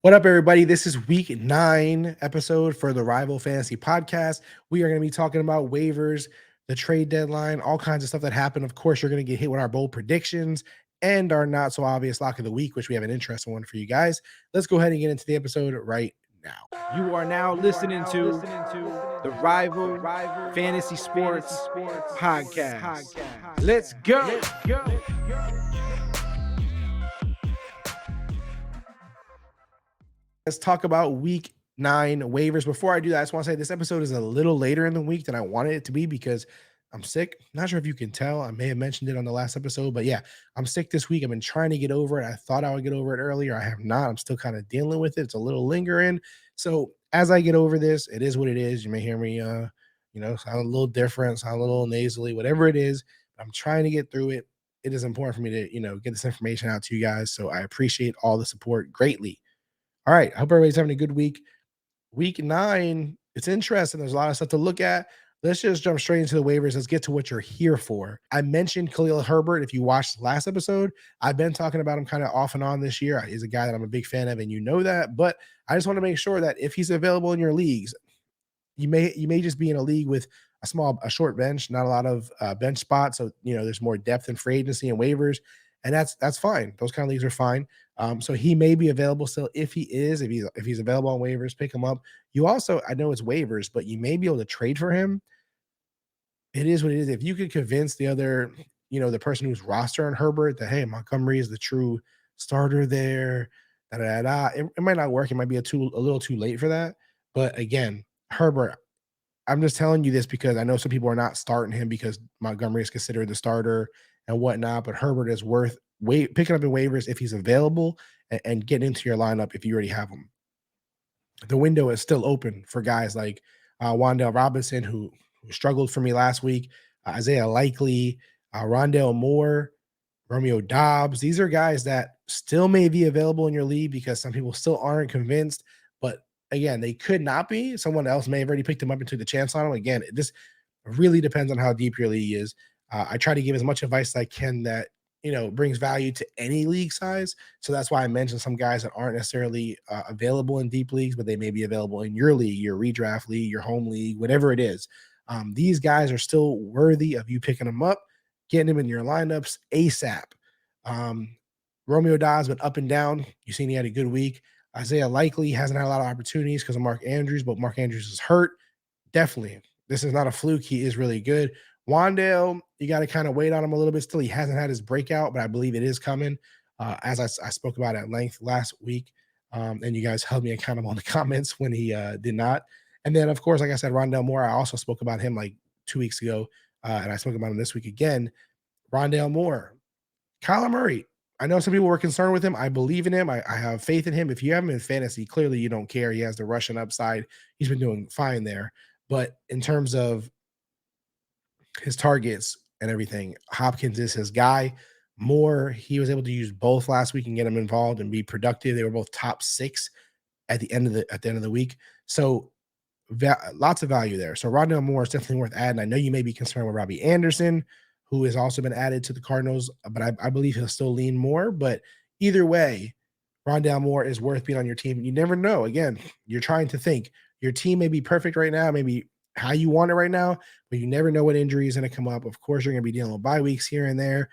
What up, everybody? This is week 9 episode for the Rival Fantasy Podcast. We are going to be talking about waivers, the trade deadline, all kinds of stuff that happened. Of course, you're going to get hit with our bold predictions and our not so obvious lock of the week, which we have an interesting one for you guys. Let's go ahead and get into the episode right now. You are now listening to the Rival Fantasy Sports Podcast. Let's go. Let's talk about week 9 waivers. Before I do that, I just want to say this episode is a little later in the week than I wanted it to be because I'm sick. Not sure if you can tell. I may have mentioned it on the last episode, but yeah, I'm sick this week. I've been trying to get over it. I thought I would get over it earlier. I have not. I'm still kind of dealing with it. It's a little lingering. So as I get over this, it is what it is. You may hear me, sound a little different, sound a little nasally, whatever it is. I'm trying to get through it. It is important for me to, get this information out to you guys. So I appreciate all the support greatly. All right. I hope everybody's having a good week. Week 9, it's interesting. There's a lot of stuff to look at. Let's just jump straight into the waivers. Let's get to what you're here for. I mentioned Khalil Herbert. If you watched the last episode, I've been talking about him kind of off and on this year. He's a guy that I'm a big fan of, and you know that. But I just want to make sure that if he's available in your leagues, you may just be in a league with a short bench, not a lot of bench spots. So there's more depth in free agency and waivers, and that's fine. Those kind of leagues are fine. So he may be available still. If he's available on waivers, pick him up. You also, I know it's waivers, but you may be able to trade for him. It is what it is. If you could convince the other, the person who's roster on Herbert that, hey, Montgomery is the true starter there, it might not work. It might be a little too late for that. But again, Herbert, I'm just telling you this because I know some people are not starting him because Montgomery is considered the starter and whatnot, but Herbert is worth picking up in waivers if he's available and getting into your lineup if you already have him. The window is still open for guys like Wan'Dale Robinson, who struggled for me last week, Isaiah Likely, Rondale Moore, Romeo Dobbs. These are guys that still may be available in your league because some people still aren't convinced. But again, they could not be. Someone else may have already picked them up and took the chance on them. Again, this really depends on how deep your league is. I try to give as much advice as I can that brings value to any league size. So that's why I mentioned some guys that aren't necessarily available in deep leagues, but they may be available in your league, your redraft league, your home league, whatever it is. These guys are still worthy of you picking them up, getting them in your lineups ASAP. Romeo Dobbs been up and down. You've seen he had a good week. Isaiah Likely hasn't had a lot of opportunities because of Mark Andrews, but Mark Andrews is hurt. Definitely. This is not a fluke. He is really good. Wan'Dale, you got to kind of wait on him a little bit still. He hasn't had his breakout, but I believe it is coming. As I spoke about at length last week, and you guys held me accountable in the comments when he did not. And then, of course, like I said, Rondale Moore, I also spoke about him like 2 weeks ago, and I spoke about him this week again. Rondale Moore, Kyler Murray. I know some people were concerned with him. I believe in him. I have faith in him. If you have him in fantasy, clearly you don't care. He has the Russian upside. He's been doing fine there. But in terms of his targets and everything, Hopkins is his guy. Moore, he was able to use both last week and get him involved and be productive. They were both top 6 at the end of the week. So lots of value there. So Rondale Moore is definitely worth adding. I know you may be concerned with Robbie Anderson, who has also been added to the Cardinals, but I believe he'll still lean more. But either way, Rondale Moore is worth being on your team. You never know. Again, you're trying to think. Your team may be perfect right now, maybe how you want it right now, but you never know what injury is going to come up. Of course, you're going to be dealing with bye weeks here and there.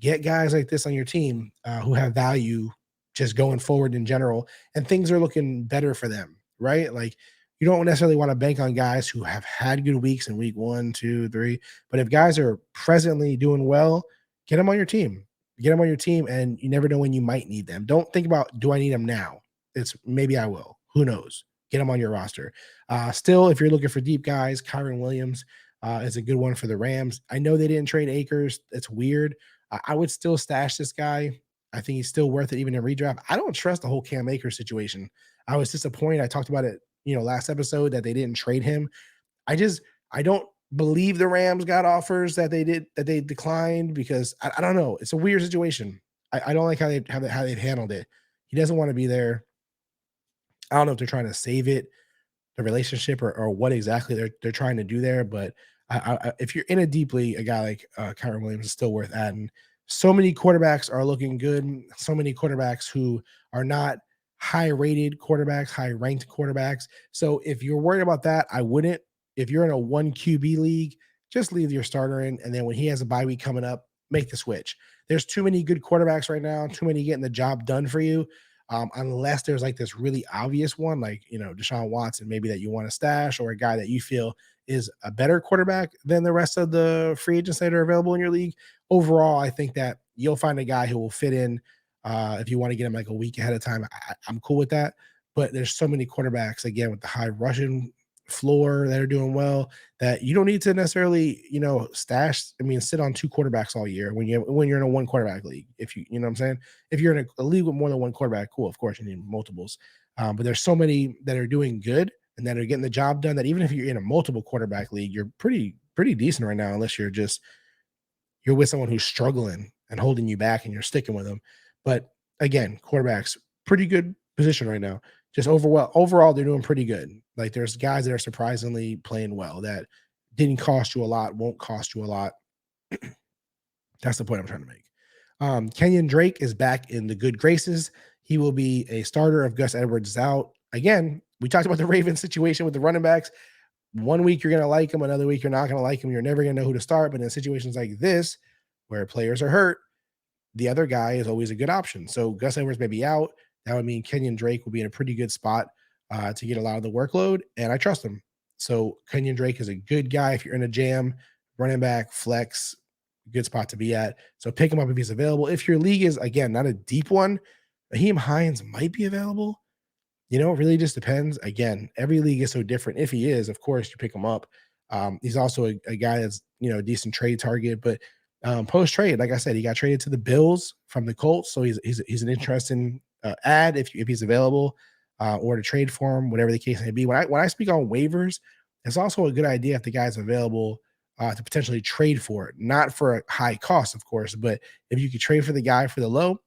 Get guys like this on your team who have value just going forward in general, and things are looking better for them, right? Like, you don't necessarily want to bank on guys who have had good weeks in week 1, 2, 3. But if guys are presently doing well, get them on your team. Get them on your team, and you never know when you might need them. Don't think about, do I need them now? It's maybe I will. Who knows? Get them on your roster. Still, if you're looking for deep guys, Kyron Williams is a good one for the Rams. I know they didn't trade Akers. It's weird. I would still stash this guy. I think he's still worth it even in redraft. I don't trust the whole Cam Akers situation. I was disappointed. I talked about it last episode that they didn't trade him. I don't believe the Rams got offers that they declined because I don't know. It's a weird situation. I don't like how they've handled it. He doesn't want to be there. I don't know if they're trying to save it, the relationship, or what exactly they're trying to do there. But if you're in a deep league, a guy like Kyron Williams is still worth adding. So many quarterbacks are looking good. So many quarterbacks who are not high rated quarterbacks, high ranked quarterbacks. So if you're worried about that, I wouldn't. If you're in a one QB league, just leave your starter in. And then when he has a bye week coming up, make the switch. There's too many good quarterbacks right now, too many getting the job done for you. Unless there's like this really obvious one, like, Deshaun Watson, maybe that you want to stash, or a guy that you feel is a better quarterback than the rest of the free agents that are available in your league. Overall, I think that you'll find a guy who will fit in. If you want to get him like a week ahead of time, I'm cool with that. But there's so many quarterbacks again with the high rushing floor that are doing well that you don't need to necessarily, sit on two quarterbacks all year when you're in a one quarterback league. If you know what I'm saying, if you're in a league with more than one quarterback, cool, of course you need multiples. But there's so many that are doing good and that are getting the job done that even if you're in a multiple quarterback league, you're pretty decent right now, unless you're with someone who's struggling and holding you back and you're sticking with them. But again, quarterbacks, pretty good position right now. Just overall, they're doing pretty good. Like there's guys that are surprisingly playing well that didn't cost you a lot, won't cost you a lot. That's the point I'm trying to make. Kenyon Drake is back in the good graces. He will be a starter if Gus Edwards is out. Again, we talked about the Ravens situation with the running backs. One week you're going to like him, another week you're not going to like him. You're never going to know who to start. But in situations like this, where players are hurt, the other guy is always a good option. So Gus Edwards may be out. That would mean Kenyon Drake will be in a pretty good spot to get a lot of the workload, and I trust him. So Kenyon Drake is a good guy if you're in a jam, running back, flex, good spot to be at. So pick him up if he's available. If your league is, again, not a deep one, Raheem Hines might be available. It really just depends. Again, every league is so different. If he is, of course, you pick him up. He's also a guy that's a decent trade target. But post trade, like I said, he got traded to the Bills from the Colts, so he's an interesting ad if he's available, or to trade for him, whatever the case may be. When I speak on waivers, it's also a good idea if the guy's available to potentially trade for it, not for a high cost, of course, but if you could trade for the guy for the low,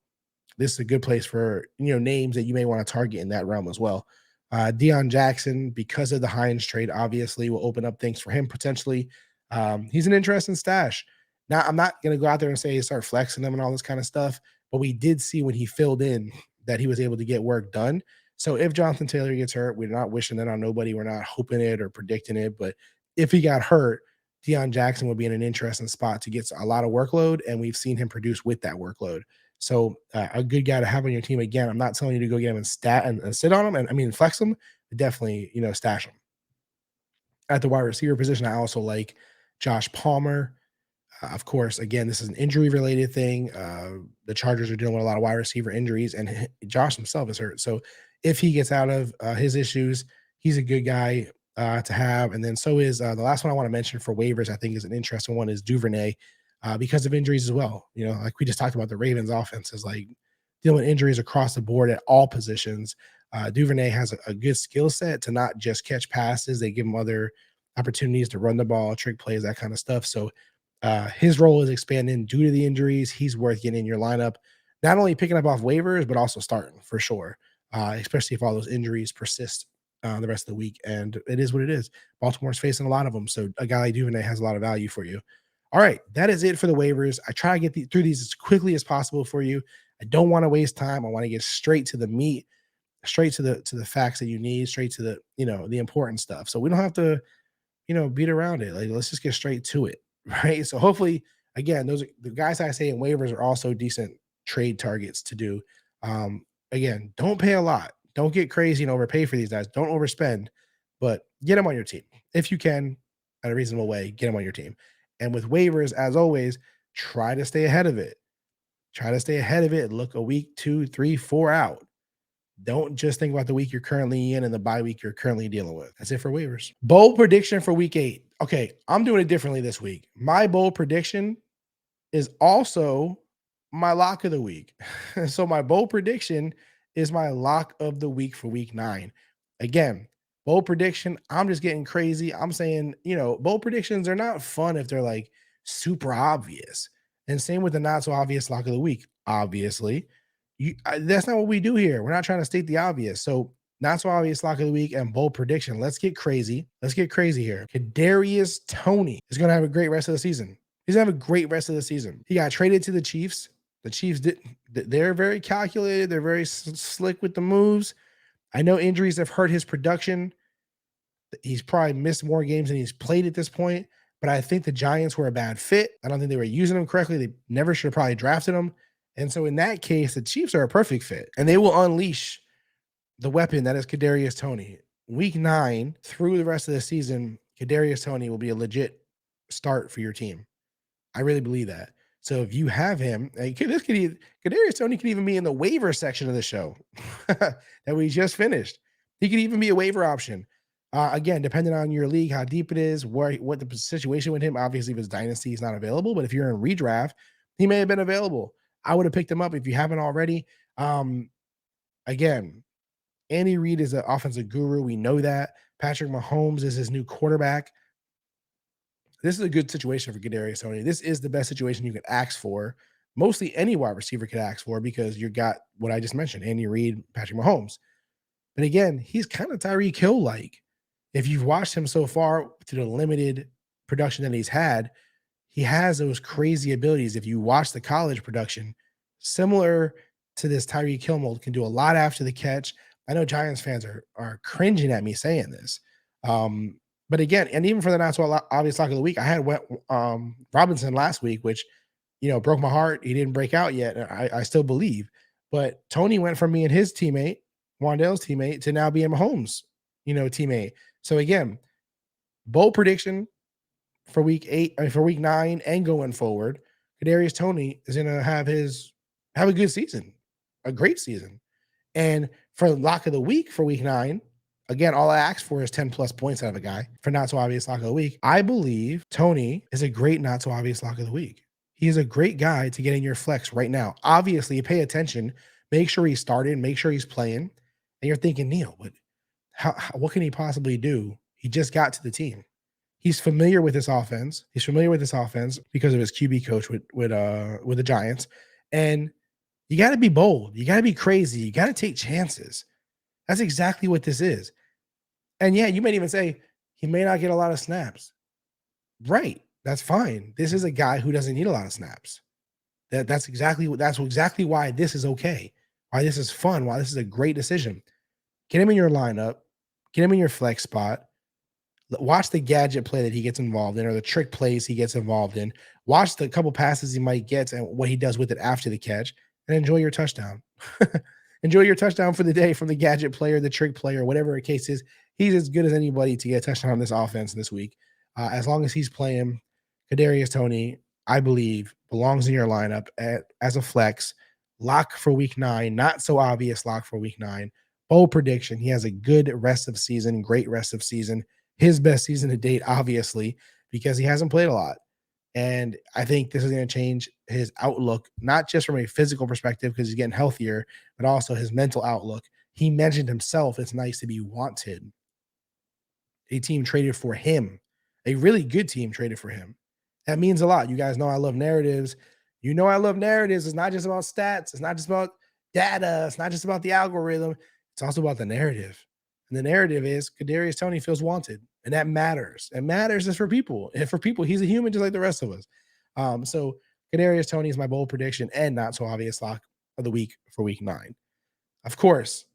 this is a good place for names that you may want to target in that realm as well. Deion Jackson, because of the Hines trade, obviously will open up things for him potentially. He's an interesting stash. Now, I'm not going to go out there and say start flexing them and all this kind of stuff, but we did see when he filled in that he was able to get work done. So if Jonathan Taylor gets hurt, we're not wishing that on nobody. We're not hoping it or predicting it, but if he got hurt, Deion Jackson would be in an interesting spot to get a lot of workload, and we've seen him produce with that workload. So a good guy to have on your team. Again, I'm not telling you to go get him and sit on him, and I mean flex him. Definitely, stash him. At the wide receiver position, I also like Josh Palmer. Of course, again, this is an injury related thing. The Chargers are dealing with a lot of wide receiver injuries, and Josh himself is hurt. So if he gets out of his issues, he's a good guy to have. And then so is the last one I want to mention for waivers. I think is an interesting one is Duvernay because of injuries as well. Like we just talked about, the Ravens offense is like dealing with injuries across the board at all positions. Duvernay has a good skill set to not just catch passes. They give him other opportunities to run the ball, trick plays, that kind of stuff. So his role is expanding due to the injuries. He's worth getting in your lineup, not only picking up off waivers, but also starting for sure, especially if all those injuries persist the rest of the week. And it is what it is. Baltimore's facing a lot of them. So a guy like Duvernay has a lot of value for you. All right, that is it for the waivers. I try to get through these as quickly as possible for you. I don't want to waste time. I want to get straight to the meat, straight to the facts that you need, straight to the important stuff. So we don't have to beat around it. Like, let's just get straight to it, right? So hopefully, again, those are the guys I say in waivers are also decent trade targets to do. Again, don't pay a lot. Don't get crazy and overpay for these guys. Don't overspend, but get them on your team if you can at a reasonable way. Get them on your team. And with waivers, as always, try to stay ahead of it. Try to stay ahead of it. Look a week, 2, 3, 4 out. Don't just think about the week you're currently in and the bye week you're currently dealing with. That's it for waivers. Bold prediction for week 8. Okay, I'm doing it differently this week. My bold prediction is also my lock of the week. So my bold prediction is my lock of the week for week 9. Again, bold prediction, I'm just getting crazy. I'm saying, bold predictions are not fun if they're like super obvious. And same with the not so obvious lock of the week. Obviously, that's not what we do here. We're not trying to state the obvious. So not so obvious lock of the week and bold prediction. Let's get crazy. Let's get crazy here. Kadarius Toney is going to have a great rest of the season. He's going to have a great rest of the season. He got traded to the Chiefs. The Chiefs they're very calculated. They're very slick with the moves. I know injuries have hurt his production. He's probably missed more games than he's played at this point. But I think the Giants were a bad fit. I don't think they were using him correctly. They never should have probably drafted him. And so in that case, the Chiefs are a perfect fit, and they will unleash the weapon that is Kadarius Toney. Week 9 through the rest of the season, Kadarius Toney will be a legit start for your team. I really believe that. So if you have him, Kadarius Toney could even be in the waiver section of the show that we just finished. He could even be a waiver option. Again, depending on your league, how deep it is, what the situation with him. Obviously, if it's dynasty, he's not available. But if you're in redraft, he may have been available. I would have picked him up if you haven't already. Again, Andy Reid is an offensive guru. We know that. Patrick Mahomes is his new quarterback. This is a good situation for Kadarius Toney. This is the best situation you could ask for. Mostly any wide receiver could ask for because you got what I just mentioned, Andy Reid, Patrick Mahomes. But again, he's kind of Tyreek Hill-like. If you've watched him so far to the limited production that he's had, he has those crazy abilities. If you watch the college production, similar to this Tyreek Hill mold, can do a lot after the catch. I know Giants fans are cringing at me saying this. But again, and even for the not so obvious lock of the week, I had Robinson last week, which, broke my heart. He didn't break out yet. I still believe. But Toney went from being his teammate, Wandale's teammate, to now being Mahomes', teammate. So again, bold prediction for week 9 and going forward. Kadarius Toney is gonna have a good season, a great season. And for lock of the week for week 9, again, all I ask for is 10 plus points out of a guy for not so obvious lock of the week. I believe Toney is a great not so obvious lock of the week. He is a great guy to get in your flex right now. Obviously, pay attention, make sure he's started, make sure he's playing. And you're thinking, Neal, but what can he possibly do? He just got to the team. He's familiar with this offense. He's familiar with this offense because of his QB coach with the Giants. And you got to be bold. You got to be crazy. You got to take chances. That's exactly what this is. And yeah, you might even say he may not get a lot of snaps. Right. That's fine. This is a guy who doesn't need a lot of snaps. That's exactly why this is okay. Why this is fun. Why this is a great decision. Get him in your lineup. Get him in your flex spot. Watch the gadget play that he gets involved in, or the trick plays he gets involved in. Watch the couple passes he might get and what he does with it after the catch, and enjoy your touchdown. Enjoy your touchdown for the day from the gadget player, the trick player, whatever the case is. He's as good as anybody to get a touchdown on this offense this week. As long as he's playing, Kadarius Toney, I believe, belongs in your lineup as a flex. Lock for week 9, not so obvious lock for week 9. Bold prediction. He has a good rest of season, great rest of season. His best season to date, obviously, because he hasn't played a lot. And I think this is going to change his outlook, not just from a physical perspective, because he's getting healthier, but also his mental outlook. He mentioned himself, it's nice to be wanted. A team traded for him, a really good team traded for him. That means a lot. You guys know I love narratives. You know I love narratives. It's not just about stats. It's not just about data. It's not just about the algorithm. It's also about the narrative. And the narrative is Kadarius Toney feels wanted. And that matters. It matters is for people. And for people, he's a human just like the rest of us. So Kadarius Toney is my bold prediction and not so obvious lock of the week for week 9. Of course.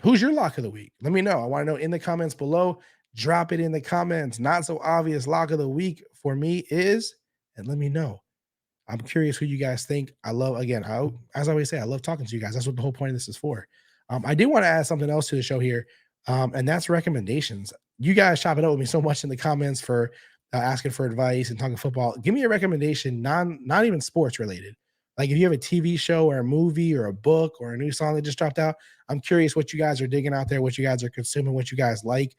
Who's your lock of the week? Let me know. I want to know in the comments below. Drop it in the comments. Not so obvious lock of the week for me is, and let me know. I'm curious who you guys think. I love, again, as I always say, I love talking to you guys. That's what the whole point of this is for. I did want to add something else to the show here, and that's recommendations. You guys chop it up with me so much in the comments for asking for advice and talking football. Give me a recommendation, not even sports related. Like if you have a TV show or a movie or a book or a new song that just dropped out, I'm curious what you guys are digging out there, what you guys are consuming, what you guys like.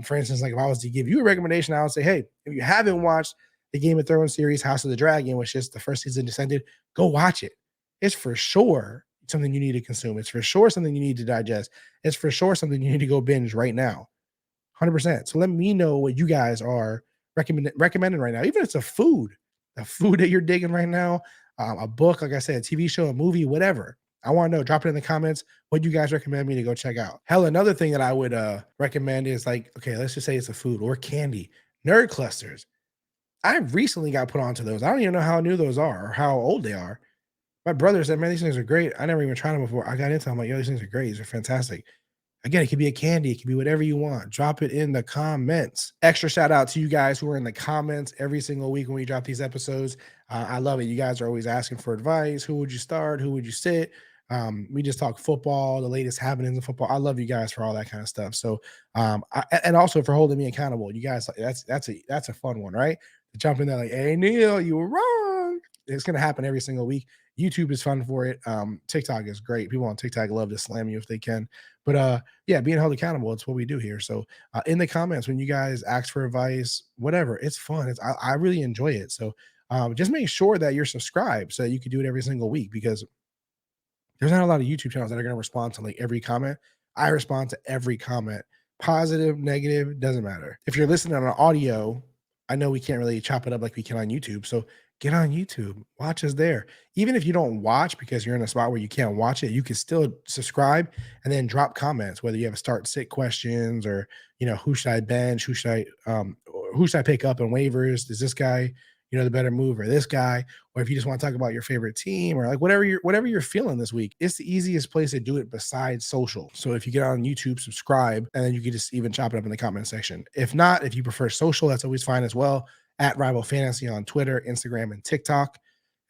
For instance, like if I was to give you a recommendation, I would say, hey, if you haven't watched the Game of Thrones series, House of the Dragon, which is the first season descended, go watch it. It's for sure something you need to consume. It's for sure something you need to digest. It's for sure something you need to go binge right now. 100%. So let me know what you guys are recommending right now. Even if it's a food that you're digging right now, a book, like I said, a TV show, a movie, whatever. I want to know. Drop it in the comments what you guys recommend me to go check out. Hell, another thing that I would recommend is like, okay, let's just say it's a food or candy. Nerd clusters. I recently got put onto those. I don't even know how new those are or how old they are. My brother said, "Man, these things are great. I never even tried them before." I got into them. I'm like, "Yo, these things are great. These are fantastic." Again, it could be a candy. It could be whatever you want. Drop it in the comments. Extra shout out to you guys who are in the comments every single week when we drop these episodes. I love it. You guys are always asking for advice. Who would you start? Who would you sit? We just talk football, the latest happenings in football. I love you guys for all that kind of stuff. So, and also for holding me accountable. You guys, that's a fun one, right? To jump in there like, "Hey Neal, you were wrong." It's gonna happen every single week. YouTube is fun for it. TikTok is great. People on TikTok love to slam you if they can. But yeah, being held accountable, it's what we do here. So in the comments, when you guys ask for advice, whatever, it's fun. I really enjoy it. So just make sure that you're subscribed so that you can do it every single week, because there's not a lot of YouTube channels that are going to respond to like every comment. I respond to every comment, positive, negative, doesn't matter. If you're listening on audio, I know we can't really chop it up like we can on YouTube. So get on YouTube, watch us there. Even if you don't watch because you're in a spot where you can't watch it, you can still subscribe and then drop comments, whether you have start sit questions or, who should I bench? Who should I pick up in waivers? Is this guy, the better move, or this guy? Or if you just want to talk about your favorite team, or like whatever you're feeling this week, it's the easiest place to do it besides social. So if you get on YouTube, subscribe, and then you can just even chop it up in the comment section. If not, if you prefer social, that's always fine as well. At Rival Fantasy on Twitter, Instagram, and TikTok.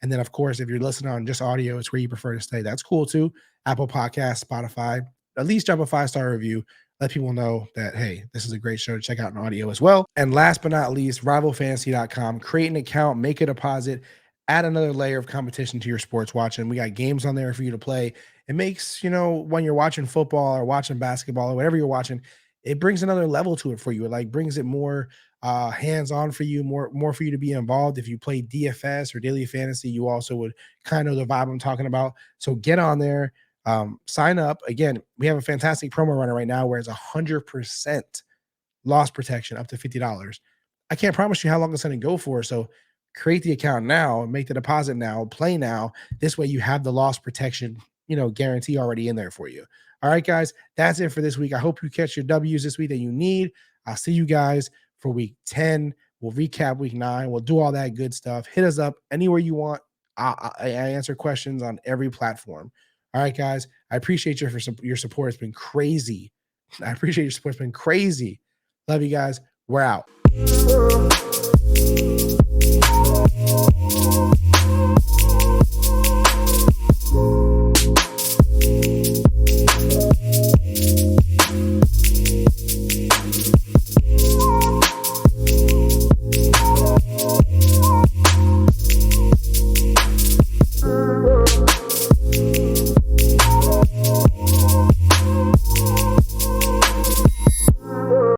And then, of course, if you're listening on just audio, it's where you prefer to stay. That's cool too. Apple Podcasts, Spotify. At least drop a 5-star review. Let people know that, hey, this is a great show to check out in audio as well. And last but not least, rivalfantasy.com. Create an account, make a deposit, add another layer of competition to your sports watching. We got games on there for you to play. It makes, when you're watching football or watching basketball or whatever you're watching, it brings another level to it for you. It like brings it more hands-on for you, more for you to be involved. If you play DFS or daily fantasy, you also would kind of know the vibe I'm talking about. So get on there, sign up. Again, we have a fantastic promo runner right now where it's 100% loss protection up to $50. I can't promise you how long it's going to go for. So create the account now, make the deposit now, play now. This way you have the loss protection, guarantee already in there for you. All right, guys, that's it for this week. I hope you catch your W's this week that you need. I'll see you guys for week 10. We'll recap week 9. We'll do all that good stuff. Hit us up anywhere you want. I answer questions on every platform. All right, guys, I appreciate your support. It's been crazy. I appreciate your support. It's been crazy. Love you guys. We're out.